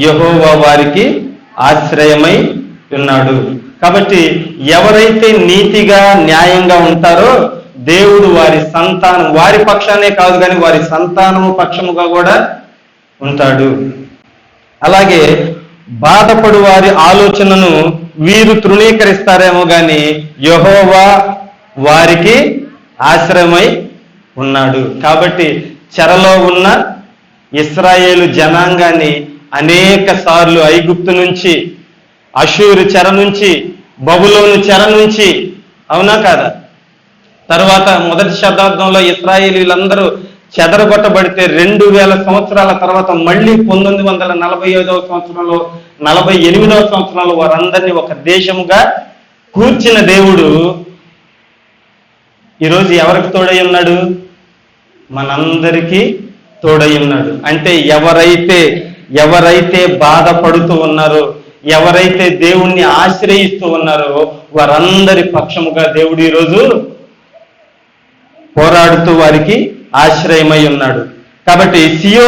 యెహోవా వారికి ఆశ్రయమై ఉన్నాడు. కాబట్టి ఎవరైతే నీతిగా న్యాయంగా ఉంటారో దేవుడు వారి సంతానం, వారి పక్షానే కాదు కానీ వారి సంతానము పక్షముగా కూడా ఉంటాడు. అలాగే బాధపడు వారి ఆలోచనను వీరు తృణీకరిస్తారేమో కానీ యెహోవా వారికి ఆశ్రయమై ఉన్నాడు. కాబట్టి చెరలో ఉన్న ఇశ్రాయేలు జనాంగాన్ని అనేక సార్లు ఐగుప్తు నుంచి, అషూరు చెర నుంచి, బబులోను చెర నుంచి, అవునా కాదా, తర్వాత మొదటి శతాబ్దంలో ఇశ్రాయేలీలందరూ చెదరగొట్టబడితే 2000 సంవత్సరాల తర్వాత మళ్ళీ 1945వ సంవత్సరంలో 48వ సంవత్సరంలో వారందరినీ ఒక దేశముగా కూర్చిన దేవుడు ఈరోజు ఎవరికి తోడై ఉన్నాడు? మనందరికీ తోడై ఉన్నాడు. అంటే ఎవరైతే బాధపడుతూ ఉన్నారో, ఎవరైతే దేవుణ్ణి ఆశ్రయిస్తూ ఉన్నారో వారందరి పక్షముగా దేవుడు ఈరోజు పోరాడుతూ వారికి ఆశ్రయమై ఉన్నాడు. కాబట్టి సియోను